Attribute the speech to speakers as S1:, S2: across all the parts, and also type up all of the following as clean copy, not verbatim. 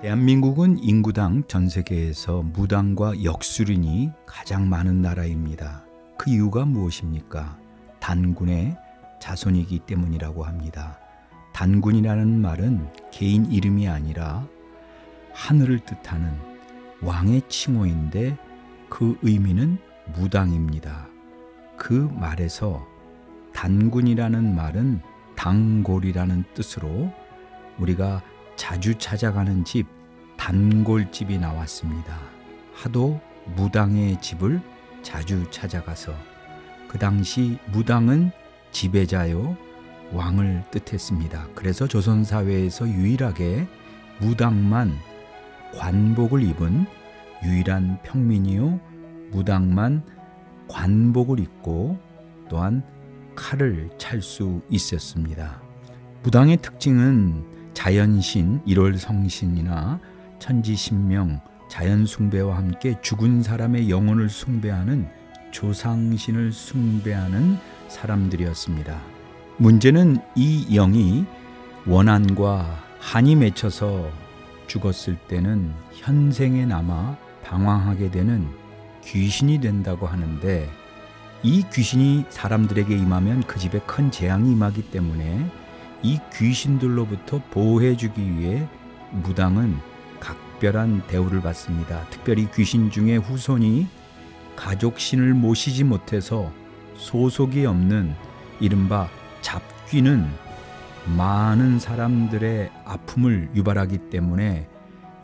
S1: 대한민국은 인구당 전 세계에서 무당과 역술인이 가장 많은 나라입니다. 그 이유가 무엇입니까? 단군의 자손이기 때문이라고 합니다. 단군이라는 말은 개인 이름이 아니라 하늘을 뜻하는 왕의 칭호인데 그 의미는 무당입니다. 그 말에서 단군이라는 말은 단골이라는 뜻으로 우리가 자주 찾아가는 집, 단골집이 나왔습니다. 하도 무당의 집을 자주 찾아가서 그 당시 무당은 지배자요 왕을 뜻했습니다. 그래서 조선사회에서 유일하게 무당만 관복을 입은 유일한 평민이요 무당만 관복을 입고 또한 칼을 찰 수 있었습니다. 무당의 특징은 자연신, 일월성신이나 천지신명, 자연숭배와 함께 죽은 사람의 영혼을 숭배하는 조상신을 숭배하는 사람들이었습니다. 문제는 이 영이 원한과 한이 맺혀서 죽었을 때는 현생에 남아 방황하게 되는 귀신이 된다고 하는데, 이 귀신이 사람들에게 임하면 그 집에 큰 재앙이 임하기 때문에 이 귀신들로부터 보호해주기 위해 무당은 각별한 대우를 받습니다. 특별히 귀신 중에 후손이 가족신을 모시지 못해서 소속이 없는 이른바 잡귀는 많은 사람들의 아픔을 유발하기 때문에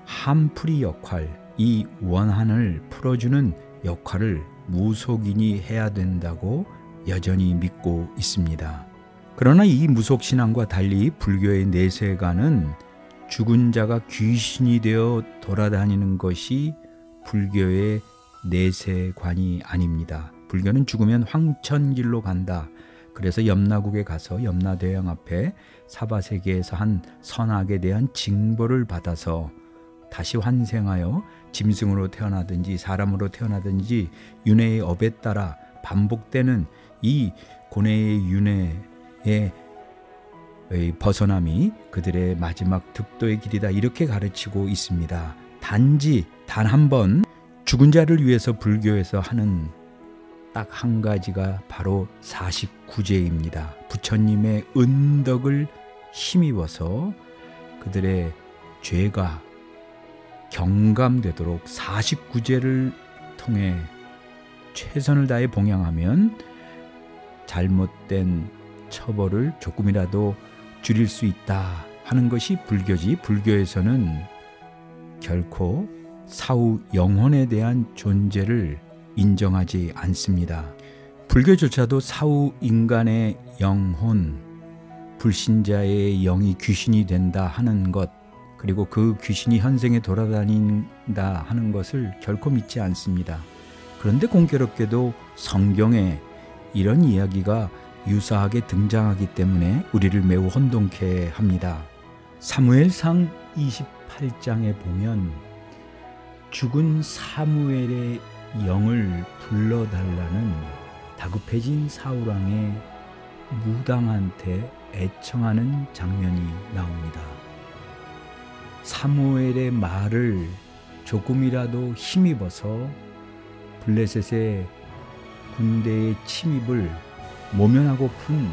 S1: 한풀이 역할, 이 원한을 풀어주는 역할을 무속인이 해야 된다고 여전히 믿고 있습니다. 그러나 이 무속신앙과 달리 불교의 내세관은 죽은 자가 귀신이 되어 돌아다니는 것이 불교의 내세관이 아닙니다. 불교는 죽으면 황천길로 간다. 그래서 염라국에 가서 염라대왕 앞에 사바세계에서 한 선악에 대한 징벌을 받아서 다시 환생하여 짐승으로 태어나든지 사람으로 태어나든지 윤회의 업에 따라 반복되는 이 고뇌의 윤회의 벗어남이 그들의 마지막 득도의 길이다, 이렇게 가르치고 있습니다. 단지 단 한 번 죽은 자를 위해서 불교에서 하는 딱 한 가지가 바로 49제입니다. 부처님의 은덕을 힘입어서 그들의 죄가 경감되도록 49제를 통해 최선을 다해 봉양하면 잘못된 처벌을 조금이라도 줄일 수 있다 하는 것이 불교지, 불교에서는 결코 사후 영혼에 대한 존재를 인정하지 않습니다. 불교조차도 사후 인간의 영혼, 불신자의 영이 귀신이 된다 하는 것, 그리고 그 귀신이 현생에 돌아다닌다 하는 것을 결코 믿지 않습니다. 그런데 공교롭게도 성경에 이런 이야기가 유사하게 등장하기 때문에 우리를 매우 혼동케 합니다. 사무엘상 28장에 보면 죽은 사무엘의 영을 불러달라는 다급해진 사울왕의 무당한테 애청하는 장면이 나옵니다. 사무엘의 말을 조금이라도 힘입어서 블레셋의 군대의 침입을 모면하고픈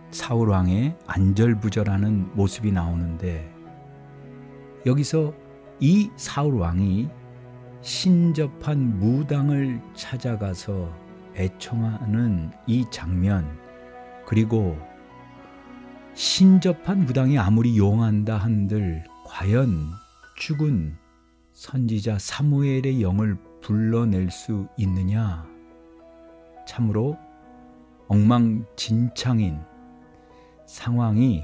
S1: 사울왕의 안절부절하는 모습이 나오는데, 여기서 이 사울왕이 신접한 무당을 찾아가서 애청하는 이 장면, 그리고 신접한 무당이 아무리 용한다 한들 과연 죽은 선지자 사무엘의 영을 불러낼 수 있느냐? 참으로 엉망진창인 상황이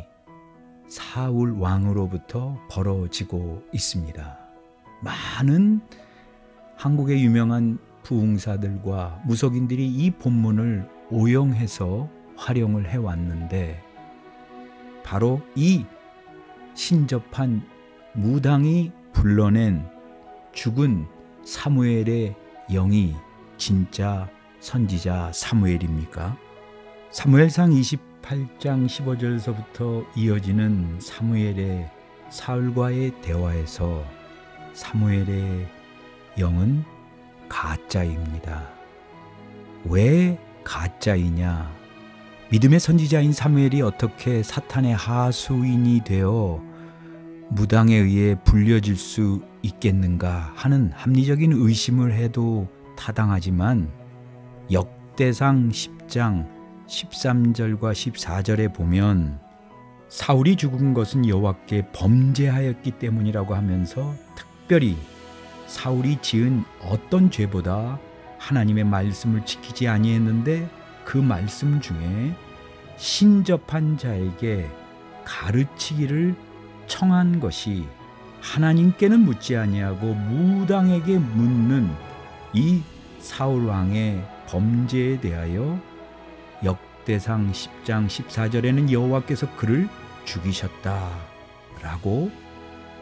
S1: 사울 왕으로부터 벌어지고 있습니다. 많은 한국의 유명한 부흥사들과 무속인들이 이 본문을 오용해서 활용을 해왔는데, 바로 이 신접한 무당이 불러낸 죽은 사무엘의 영이 진짜 선지자 사무엘입니까? 사무엘상 28장 15절서부터 이어지는 사무엘의 사울과의 대화에서 사무엘의 영은 가짜입니다. 왜 가짜이냐? 믿음의 선지자인 사무엘이 어떻게 사탄의 하수인이 되어 무당에 의해 불려질 수 있겠는가 하는 합리적인 의심을 해도 타당하지만 역대상 10장 13절과 14절에 보면 사울이 죽은 것은 여호와께 범죄하였기 때문이라고 하면서 특별히 사울이 지은 어떤 죄보다 하나님의 말씀을 지키지 아니했는데 그 말씀 중에 신접한 자에게 가르치기를 청한 것이 하나님께는 묻지 아니하고 무당에게 묻는 이 사울 왕의 범죄에 대하여 역대상 10장 14절에는 여호와께서 그를 죽이셨다라고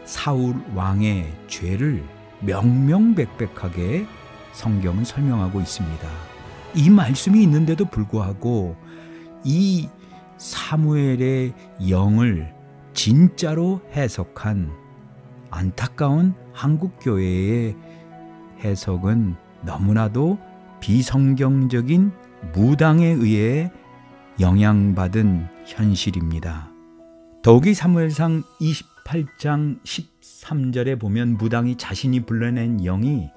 S1: 사울 왕의 죄를 명명백백하게 성경은 설명하고 있습니다. 이 말씀이 있는데도 불구하고 이 사무엘의 영을 진짜로 해석한 안타까운 한국교회의 해석은 너무나도 비성경적인 무당에 의해 영향받은 현실입니다. 더욱이 사무엘상 28장 13절에 보면 무당이 자신이 불러낸 영이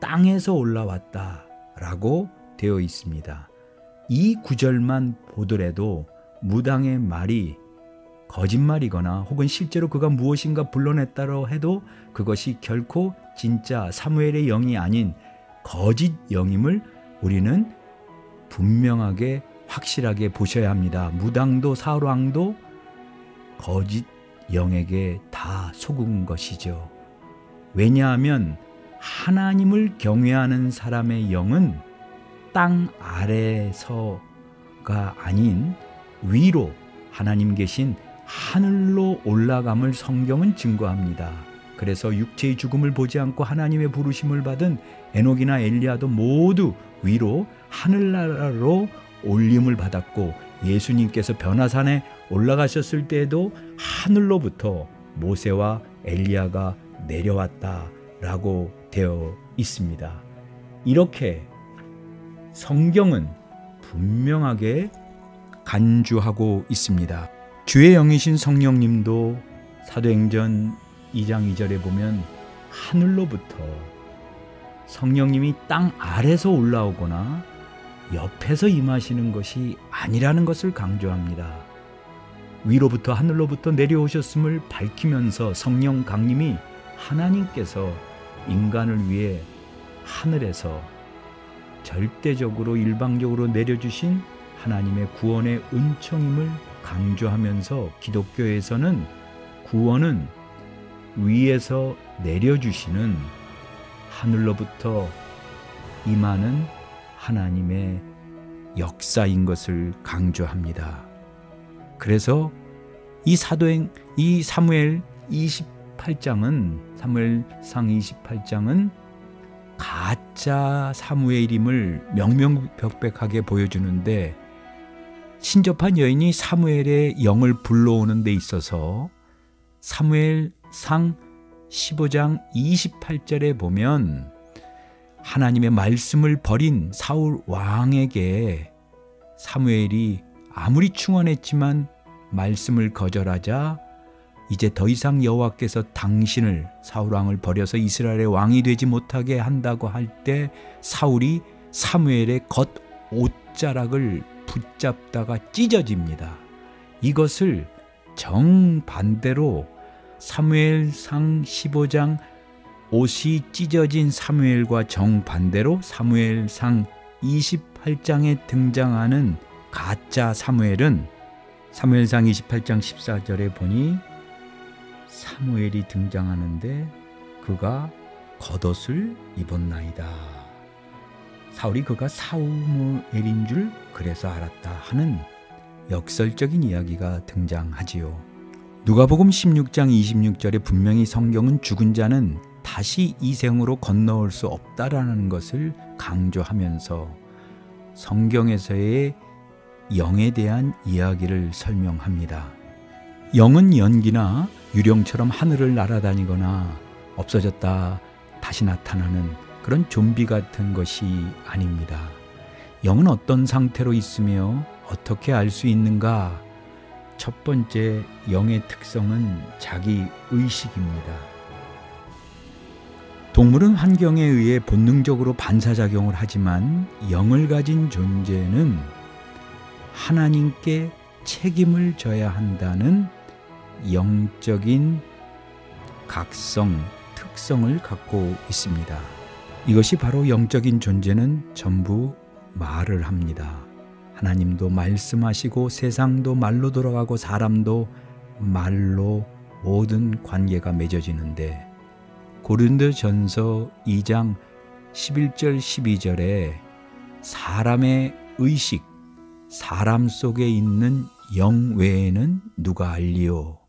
S1: 땅에서 올라왔다라고 되어 있습니다. 이 구절만 보더라도 무당의 말이 거짓말이거나 혹은 실제로 그가 무엇인가 불러냈다고 해도 그것이 결코 진짜 사무엘의 영이 아닌 거짓 영임을 우리는 분명하게 확실하게 보셔야 합니다. 무당도 사울 왕도 거짓 영에게 다 속은 것이죠. 왜냐하면 하나님을 경외하는 사람의 영은 땅 아래서가 아닌 위로 하나님 계신 하늘로 올라감을 성경은 증거합니다. 그래서 육체의 죽음을 보지 않고 하나님의 부르심을 받은 에녹이나 엘리야도 모두 위로 하늘나라로 올림을 받았고 예수님께서 변화산에 올라가셨을 때에도 하늘로부터 모세와 엘리야가 내려왔다라고 되어 있습니다. 이렇게 성경은 분명하게 간주하고 있습니다. 주의 영이신 성령님도 사도행전 2장 2절에 보면 하늘로부터 성령님이 땅 아래서 올라오거나 옆에서 임하시는 것이 아니라는 것을 강조합니다. 위로부터 하늘로부터 내려오셨음을 밝히면서 성령 강림이 하나님께서 인간을 위해 하늘에서 절대적으로 일방적으로 내려주신 하나님의 구원의 은총임을 강조하면서 기독교에서는 구원은 위에서 내려주시는 하늘로부터 임하는 하나님의 역사인 것을 강조합니다. 그래서 이 사무엘 28장은 사무엘상 28장은 가짜 사무엘임을 명명백백하게 보여주는데 신접한 여인이 사무엘의 영을 불러오는 데 있어서 사무엘상 15장 28절에 보면 하나님의 말씀을 버린 사울 왕에게 사무엘이 아무리 충원했지만 말씀을 거절하자 이제 더 이상 여호와께서 당신을 사울 왕을 버려서 이스라엘의 왕이 되지 못하게 한다고 할 때 사울이 사무엘의 겉 옷자락을 붙잡다가 찢어집니다. 이것을 정반대로 사무엘상 15장 옷이 찢어진 사무엘과 정반대로 사무엘상 28장에 등장하는 가짜 사무엘은 사무엘상 28장 14절에 보니 사무엘이 등장하는데 그가 겉옷을 입었나이다. 사울이 그가 사무엘인 줄 그래서 알았다 하는 역설적인 이야기가 등장하지요. 누가복음 16장 26절에 분명히 성경은 죽은 자는 다시 이 생으로 건너올 수 없다라는 것을 강조하면서 성경에서의 영에 대한 이야기를 설명합니다. 영은 연기나 유령처럼 하늘을 날아다니거나 없어졌다 다시 나타나는 그런 좀비 같은 것이 아닙니다. 영은 어떤 상태로 있으며 어떻게 알 수 있는가? 첫 번째, 영의 특성은 자기 의식입니다. 동물은 환경에 의해 본능적으로 반사작용을 하지만 영을 가진 존재는 하나님께 책임을 져야 한다는 영적인 각성, 특성을 갖고 있습니다. 이것이 바로 영적인 존재는 전부 말을 합니다. 하나님도 말씀하시고 세상도 말로 돌아가고 사람도 말로 모든 관계가 맺어지는데 고린도전서 2장 11절 12절에 사람의 의식, 사람 속에 있는 영 외에는 누가 알리요?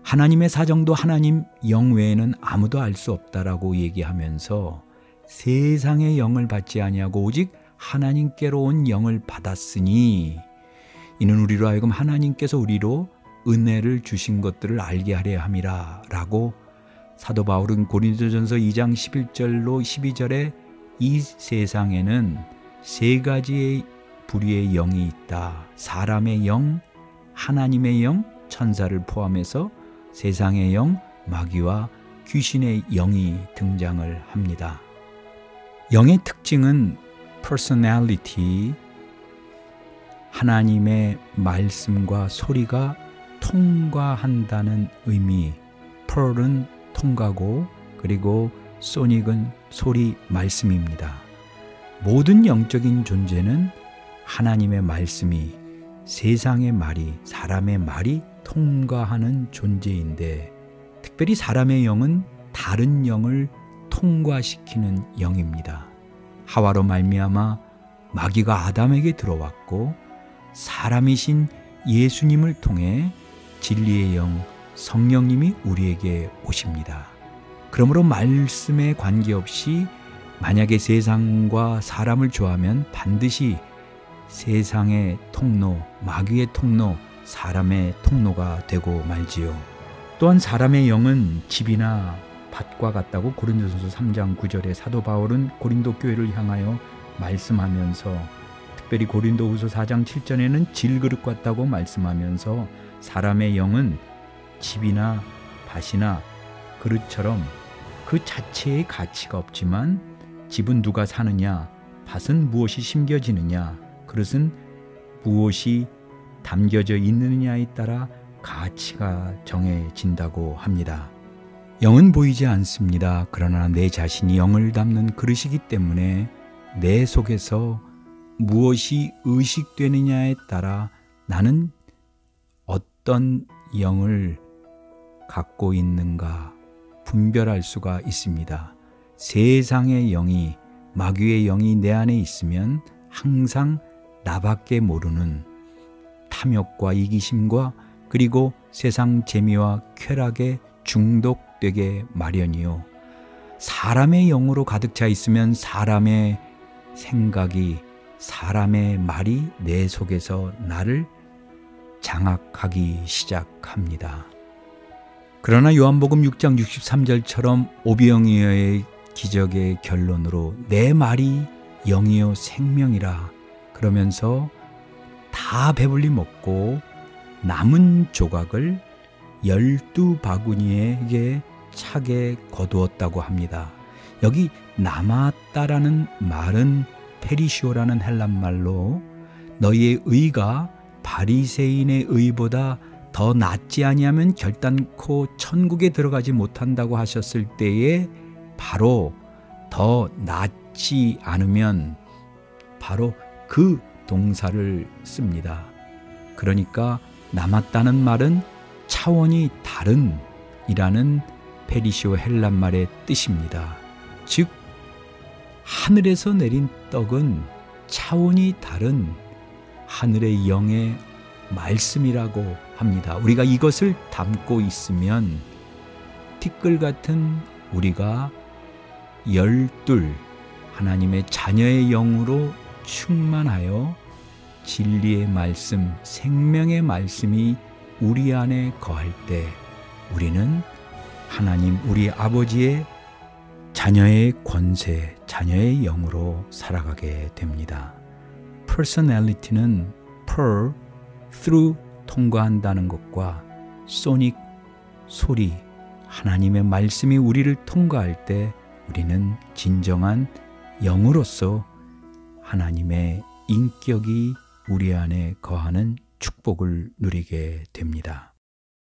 S1: 하나님의 사정도 하나님 영 외에는 아무도 알 수 없다라고 얘기하면서 세상의 영을 받지 아니하고 오직 하나님께로 온 영을 받았으니 이는 우리로 하여금 하나님께서 우리로 은혜를 주신 것들을 알게 하려 함이라 라고 사도 바울은 고린도전서 2장 11절로 12절에 이 세상에는 세 가지의 부류의 영이 있다. 사람의 영, 하나님의 영, 천사를 포함해서 세상의 영, 마귀와 귀신의 영이 등장을 합니다. 영의 특징은 personality, 하나님의 말씀과 소리가 통과한다는 의미, pearl은 통과고 그리고 소닉은 소리, 말씀입니다. 모든 영적인 존재는 하나님의 말씀이 세상의 말이, 사람의 말이 통과하는 존재인데 특별히 사람의 영은 다른 영을 통과시키는 영입니다. 하와로 말미암아 마귀가 아담에게 들어왔고 사람이신 예수님을 통해 진리의 영 성령님이 우리에게 오십니다. 그러므로 말씀에 관계없이 만약에 세상과 사람을 좋아하면 반드시 세상의 통로, 마귀의 통로, 사람의 통로가 되고 말지요. 또한 사람의 영은 집이나 밭과 같다고 고린도전서 3장 9절에 사도 바울은 고린도 교회를 향하여 말씀하면서 특별히 고린도후서 4장 7절에는 질그릇 같다고 말씀하면서 사람의 영은 집이나 밭이나 그릇처럼 그 자체의 가치가 없지만 집은 누가 사느냐, 밭은 무엇이 심겨지느냐, 그릇은 무엇이 담겨져 있느냐에 따라 가치가 정해진다고 합니다. 영은 보이지 않습니다. 그러나 내 자신이 영을 담는 그릇이기 때문에 내 속에서 무엇이 의식되느냐에 따라 나는 어떤 영을 갖고 있는가 분별할 수가 있습니다. 세상의 영이, 마귀의 영이 내 안에 있으면 항상 나밖에 모르는 탐욕과 이기심과 그리고 세상 재미와 쾌락에 중독되게 마련이요. 사람의 영으로 가득 차 있으면 사람의 생각이, 사람의 말이 내 속에서 나를 장악하기 시작합니다. 그러나 요한복음 6장 63절처럼 오병이어의 기적의 결론으로 내 말이 영이요 생명이라 그러면서 다 배불리 먹고 남은 조각을 12바구니에게 차게 거두었다고 합니다. 여기 남았다라는 말은 페리시오라는 헬란 말로 너희의 의가 바리새인의 의보다 더 낫지 아니하면 결단코 천국에 들어가지 못한다고 하셨을 때에 바로 더 낫지 않으면 바로 그 동사를 씁니다. 그러니까 남았다는 말은 차원이 다른 이라는 페리시오 헬란 말의 뜻입니다. 즉 하늘에서 내린 떡은 차원이 다른 하늘의 영의 말씀이라고 합니다. 우리가 이것을 담고 있으면 티끌 같은 우리가 열둘 하나님의 자녀의 영으로 충만하여 진리의 말씀, 생명의 말씀이 우리 안에 거할 때 우리는 하나님 우리 아버지의 자녀의 권세, 자녀의 영으로 살아가게 됩니다. personality는 per, through 통과한다는 것과 sonic, 소리, 하나님의 말씀이 우리를 통과할 때 우리는 진정한 영으로서 하나님의 인격이 우리 안에 거하는 축복을 누리게 됩니다.